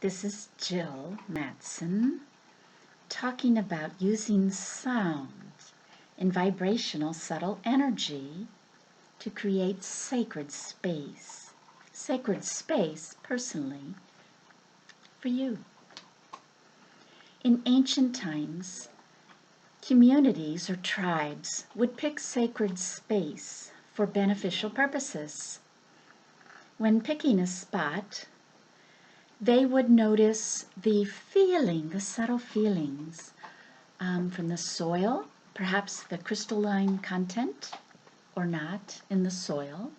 This is Jill Matson talking about using sound and vibrational subtle energy to create sacred space. Sacred space, personally, for you. In ancient times, communities or tribes would pick sacred space for beneficial purposes. When picking a spot, they would notice the subtle feelings from the soil, perhaps the crystalline content or not in the soil,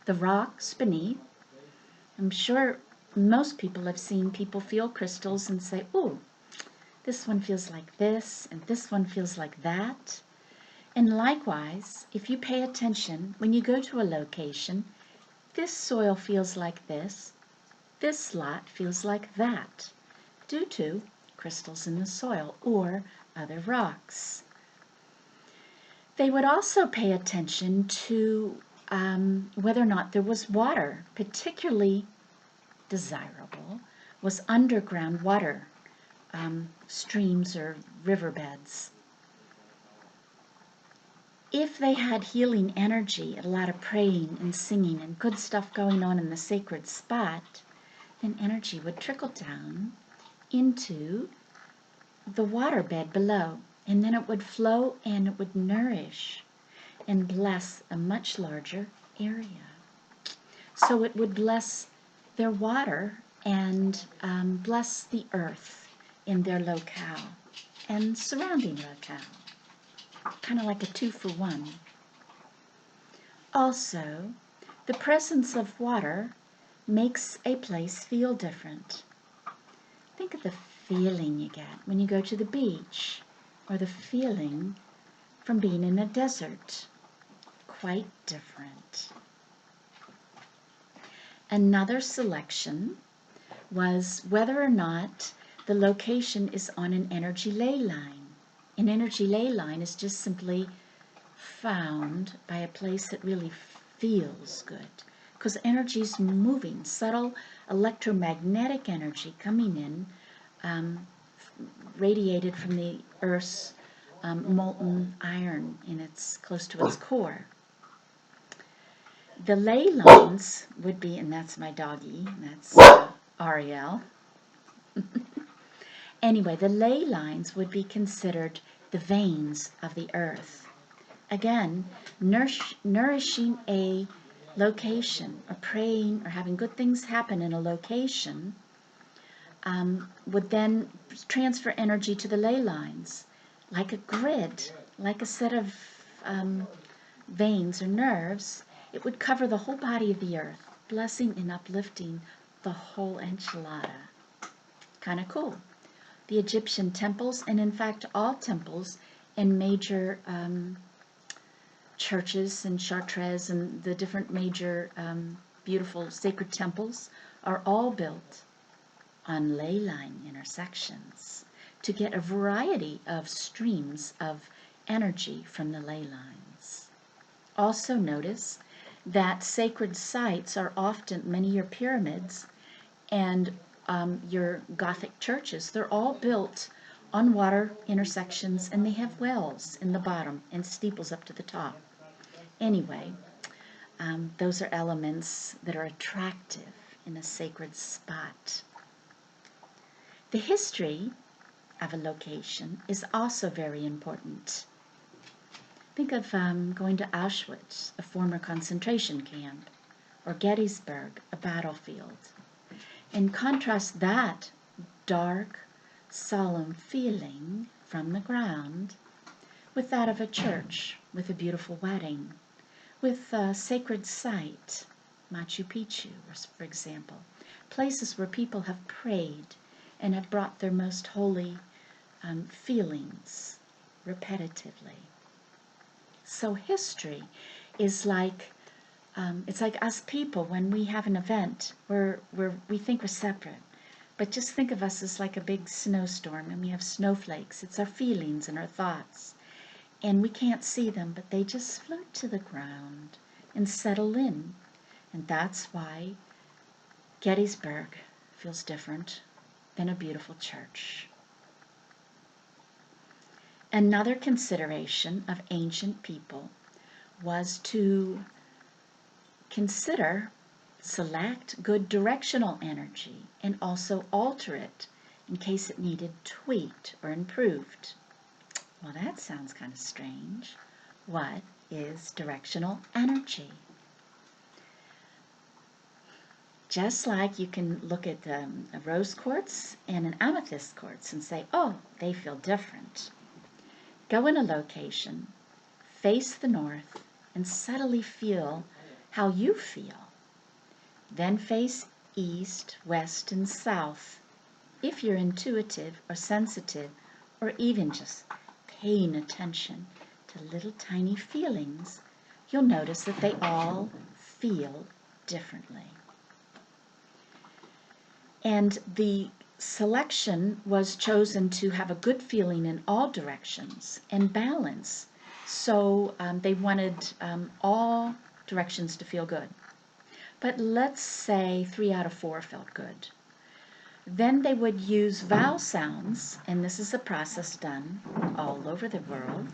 the rocks beneath. I'm sure most people have seen people feel crystals and say, ooh, this one feels like this and this one feels like that. And likewise, if you pay attention, when you go to a location, this soil feels like this lot feels like that, due to crystals in the soil or other rocks. They would also pay attention to whether or not there was water. Particularly desirable was underground water, streams or riverbeds. If they had healing energy, a lot of praying and singing and good stuff going on in the sacred spot, then energy would trickle down into the waterbed below, and then it would flow and it would nourish and bless a much larger area. So it would bless their water and bless the earth in their locale and surrounding locale. Kind of like a 2-for-1. Also, the presence of water makes a place feel different. Think of the feeling you get when you go to the beach, or the feeling from being in a desert. Quite different. Another selection was whether or not the location is on an energy ley line. An energy ley line is just simply found by a place that really feels good, because energy is moving, subtle electromagnetic energy coming in, radiated from the Earth's molten iron close to its core. The ley lines would be, and that's my doggie, that's Ariel. Anyway, the ley lines would be considered the veins of the earth. Again, nourishing a location, or praying, or having good things happen in a location, would then transfer energy to the ley lines, like a grid, like a set of veins or nerves. It would cover the whole body of the earth, blessing and uplifting the whole enchilada. Kind of cool. The Egyptian temples, and in fact all temples and major churches and Chartres and the different major beautiful sacred temples, are all built on ley line intersections to get a variety of streams of energy from the ley lines. Also notice that sacred sites are often, many of your pyramids and your Gothic churches, they're all built on water intersections, and they have wells in the bottom and steeples up to the top. Anyway, those are elements that are attractive in a sacred spot. The history of a location is also very important. Think of going to Auschwitz, a former concentration camp, or Gettysburg, a battlefield, and contrast that dark, solemn feeling from the ground with that of a church, with a beautiful wedding, with a sacred site, Machu Picchu, for example, places where people have prayed and have brought their most holy feelings repetitively. So history is like, it's like us people when we have an event where we think we're separate. But just think of us as like a big snowstorm, and we have snowflakes. It's our feelings and our thoughts. And we can't see them, but they just float to the ground and settle in. And that's why Gettysburg feels different than a beautiful church. Another consideration of ancient people was to consider, select good directional energy and also alter it in case it needed tweaked or improved. Well, that sounds kind of strange. What is directional energy? Just like you can look at a rose quartz and an amethyst quartz and say, oh, they feel different. Go in a location, face the north, and subtly feel how you feel. Then face east, west, and south. If you're intuitive or sensitive, or even just paying attention to little tiny feelings, you'll notice that they all feel differently. And the selection was chosen to have a good feeling in all directions and balance. So they wanted all directions to feel good. But let's say 3 out of 4 felt good. Then they would use vowel sounds, and this is a process done all over the world.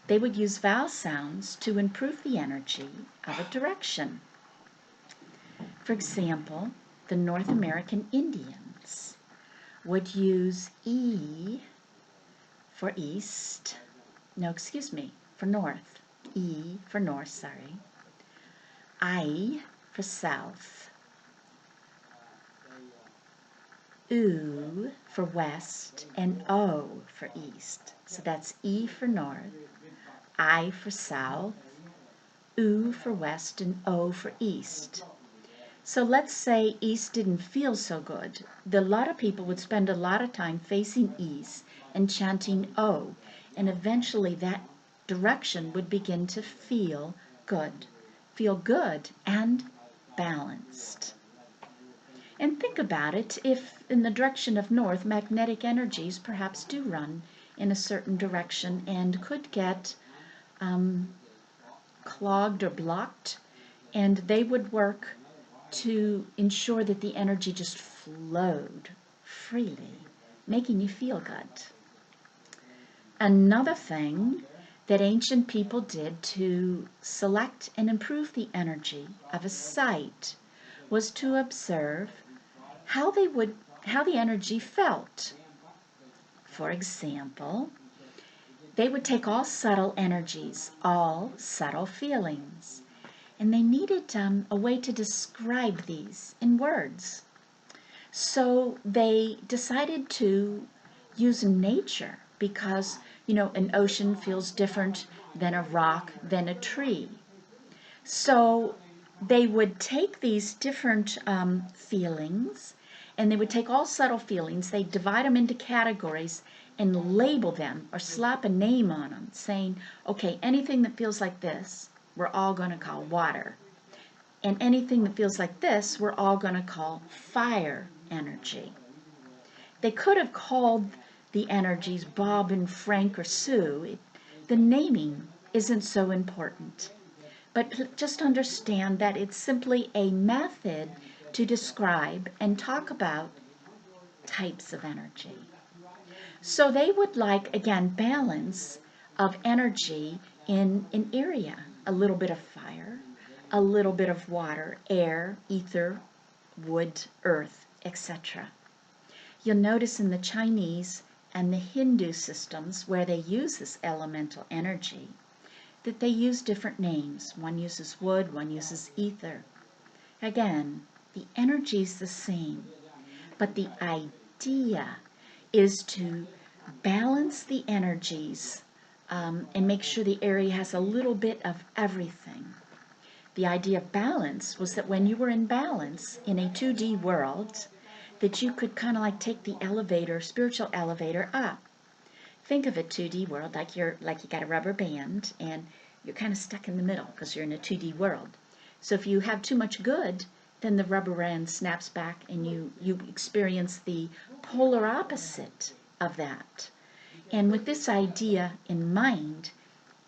They would use vowel sounds to improve the energy of a direction. For example, the North American Indians would use E for east, for north, E for north, sorry, I for south, U for west, and O for east. So that's E for north, I for south, U for west, and O for east. So let's say east didn't feel so good. A lot of people would spend a lot of time facing east and chanting O, and eventually that direction would begin to feel good and balanced. And think about it, if in the direction of north, magnetic energies perhaps do run in a certain direction and could get clogged or blocked, and they would work to ensure that the energy just flowed freely, making you feel good. Another thing that ancient people did to select and improve the energy of a site was to observe how the energy felt. For example, they would take all subtle energies, all subtle feelings, and they needed a way to describe these in words. So they decided to use nature because, an ocean feels different than a rock, than a tree. So they would take these different feelings, and they would take all subtle feelings, they divide them into categories and label them or slap a name on them, saying, okay, anything that feels like this, we're all going to call water. And anything that feels like this, we're all going to call fire energy. They could have called the energies Bob and Frank or Sue. The naming isn't so important. But just understand that it's simply a method to describe and talk about types of energy. So they would like, again, balance of energy in an area. A little bit of fire, a little bit of water, air, ether, wood, earth, etc. You'll notice in the Chinese and the Hindu systems where they use this elemental energy that they use different names. One uses wood, one uses ether. Again, the energy is the same, but the idea is to balance the energies and make sure the area has a little bit of everything. The idea of balance was that when you were in balance in a 2D world, that you could kind of like take the elevator, spiritual elevator up. Think of a 2D world like you got a rubber band and you're kind of stuck in the middle because you're in a 2D world. So if you have too much good, then the rubber band snaps back and you experience the polar opposite of that. And with this idea in mind,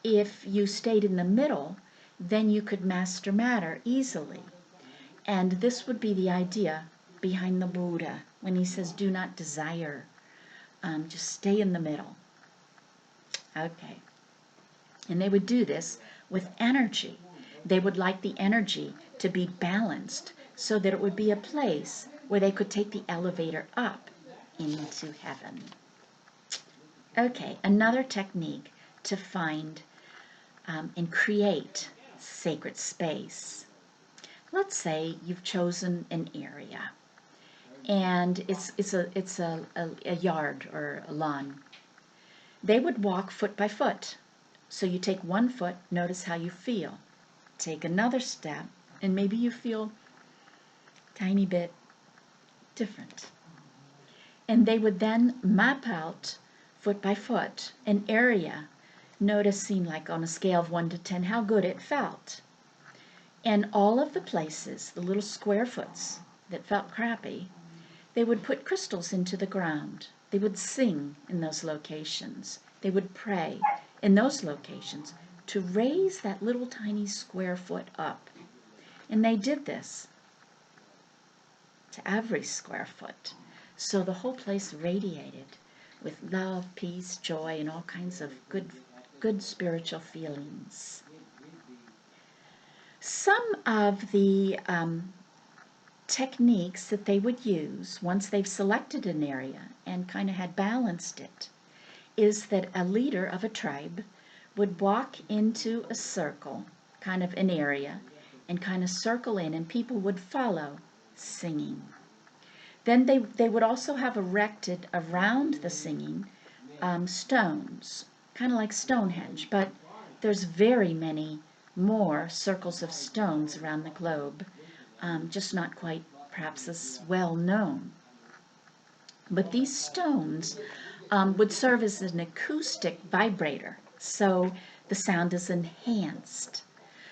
if you stayed in the middle, then you could master matter easily. And this would be the idea behind the Buddha when he says, do not desire. Just stay in the middle. Okay. And they would do this with energy. They would like the energy to be balanced so that it would be a place where they could take the elevator up into heaven. Okay, another technique to find and create sacred space. Let's say you've chosen an area, and it's a yard or a lawn. They would walk foot by foot. So you take one foot, notice how you feel. Take another step, and maybe you feel a tiny bit different. And they would then map out, foot by foot, an area, noticing, like on a scale of 1 to 10, how good it felt. And all of the places, the little square foots that felt crappy, they would put crystals into the ground. They would sing in those locations. They would pray in those locations to raise that little tiny square foot up. And they did this to every square foot. So the whole place radiated with love, peace, joy, and all kinds of good spiritual feelings. Some of the techniques that they would use once they've selected an area and kind of had balanced it is that a leader of a tribe would walk into a circle, kind of an area, and kind of circle in, and people would follow, singing. Then they would also have erected around the singing stones, kind of like Stonehenge, but there's very many more circles of stones around the globe, just not quite perhaps as well known. But these stones would serve as an acoustic vibrator, so the sound is enhanced.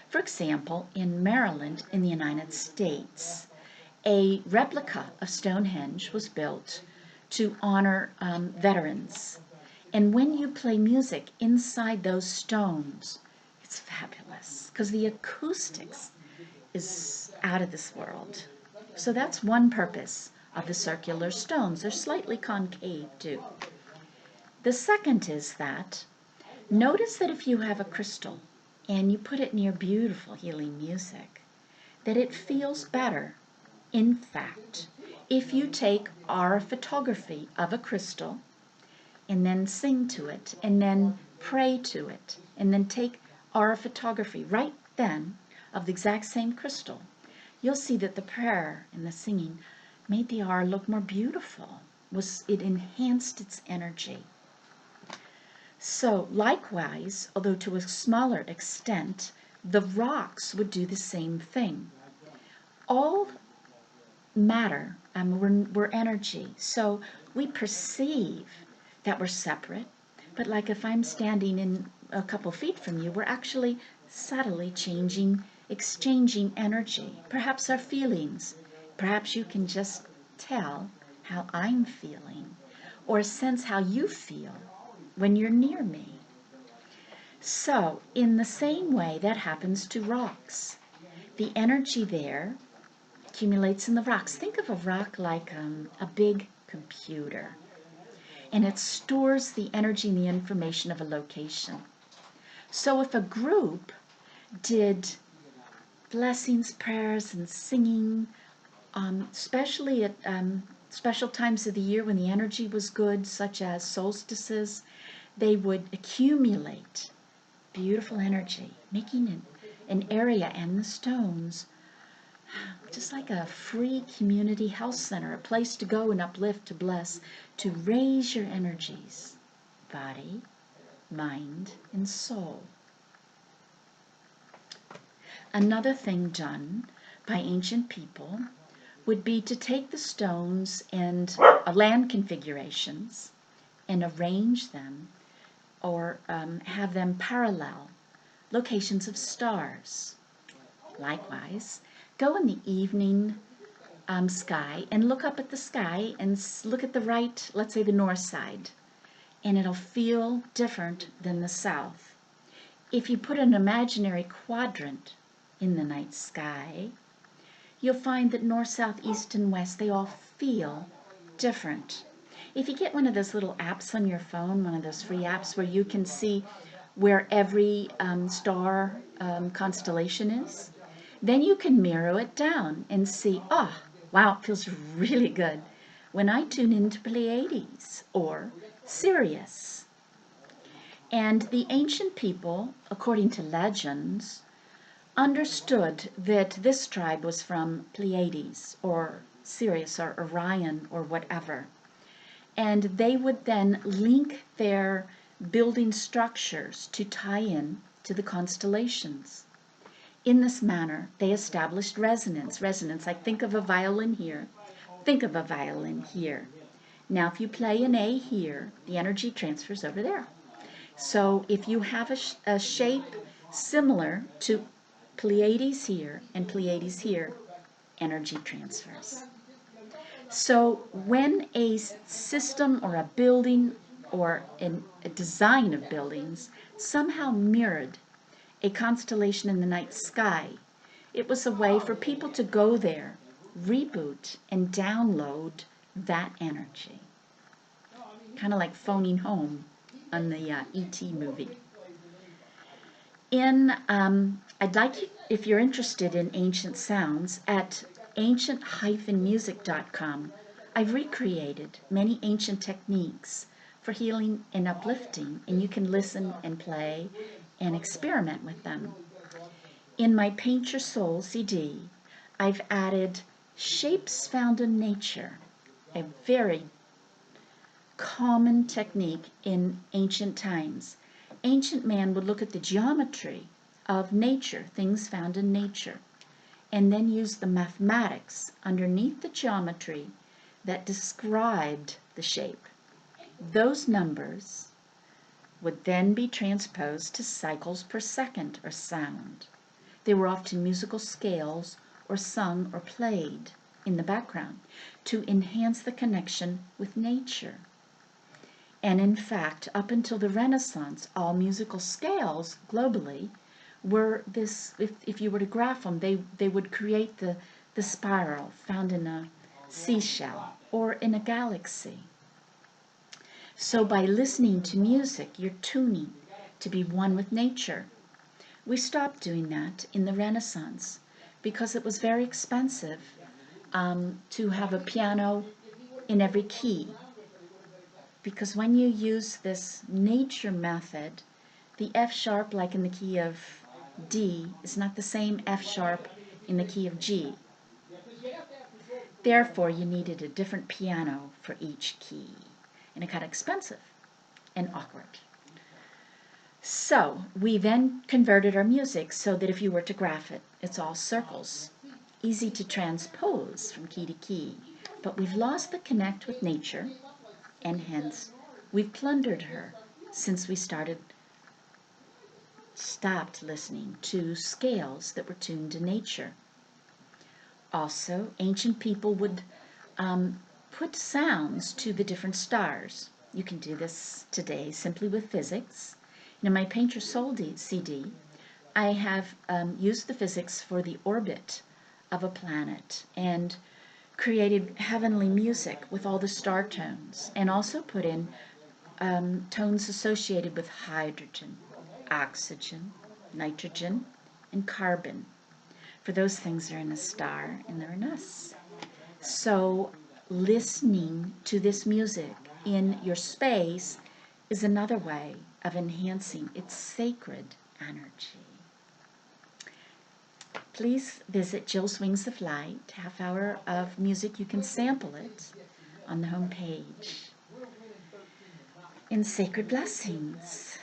For example, in Maryland, in the United States, a replica of Stonehenge was built to honor veterans. And when you play music inside those stones, it's fabulous because the acoustics is out of this world. So that's one purpose of the circular stones. They're slightly concave too. The second is that, notice that if you have a crystal and you put it near beautiful healing music, that it feels better. In fact, if you take aura photography of a crystal and then sing to it and then pray to it and then take aura photography right then of the exact same crystal, you'll see that the prayer and the singing made the aura look more beautiful. It enhanced its energy. So likewise, although to a smaller extent, the rocks would do the same thing. All matter, we're energy, so we perceive that we're separate, but like if I'm standing in a couple feet from you, we're actually subtly exchanging energy, perhaps our feelings. Perhaps you can just tell how I'm feeling or sense how you feel when you're near me. So in the same way, that happens to rocks. The energy there accumulates in the rocks. Think of a rock like a big computer, and it stores the energy and the information of a location. So if a group did blessings, prayers, and singing, especially at special times of the year when the energy was good, such as solstices, they would accumulate beautiful energy, making an area and the stones just like a free community health center, a place to go and uplift, to bless, to raise your energies, body, mind, and soul. Another thing done by ancient people would be to take the stones and land configurations and arrange them or have them parallel locations of stars. Likewise, go in the evening sky and look up at the sky and look at the right, let's say the north side, and it'll feel different than the south. If you put an imaginary quadrant in the night sky, you'll find that north, south, east, and west, they all feel different. If you get one of those little apps on your phone, one of those free apps where you can see where every star constellation is, then you can mirror it down and see, oh, wow, it feels really good when I tune into Pleiades or Sirius. And the ancient people, according to legends, understood that this tribe was from Pleiades or Sirius or Orion or whatever. And they would then link their building structures to tie in to the constellations. In this manner, they established resonance. Resonance, like think of a violin here, think of a violin here. Now, if you play an A here, the energy transfers over there. So if you have a shape similar to Pleiades here and Pleiades here, energy transfers. So when a system or a building or a design of buildings somehow mirrored a constellation in the night sky, it was a way for people to go there, reboot, and download that energy. Kind of like phoning home on the E.T. movie. I'd like you, if you're interested in ancient sounds, at ancient-music.com, I've recreated many ancient techniques for healing and uplifting, and you can listen and play and experiment with them. In my Paint Your Soul CD, I've added shapes found in nature, a very common technique in ancient times. Ancient man would look at the geometry of nature, things found in nature, and then use the mathematics underneath the geometry that described the shape. Those numbers would then be transposed to cycles per second or sound. They were often musical scales or sung or played in the background to enhance the connection with nature. And in fact, up until the Renaissance, all musical scales globally were this, if you were to graph them, they would create the spiral found in a seashell or in a galaxy. So by listening to music, you're tuning to be one with nature. We stopped doing that in the Renaissance because it was very expensive to have a piano in every key. Because when you use this nature method, the F sharp, like in the key of D, is not the same F sharp in the key of G. Therefore, you needed a different piano for each key. And it got expensive and awkward. So we then converted our music so that if you were to graph it, it's all circles. Easy to transpose from key to key. But we've lost the connect with nature, and hence we've plundered her since we stopped listening to scales that were tuned to nature. Also, ancient people would put sounds to the different stars. You can do this today simply with physics. In my Paint Your Soul CD, I have used the physics for the orbit of a planet and created heavenly music with all the star tones, and also put in tones associated with hydrogen, oxygen, nitrogen, and carbon. For those things are in a star and they're in us. So listening to this music in your space is another way of enhancing its sacred energy. Please visit Jill Swings the Flight, half hour of music. You can sample it on the home page. In sacred blessings.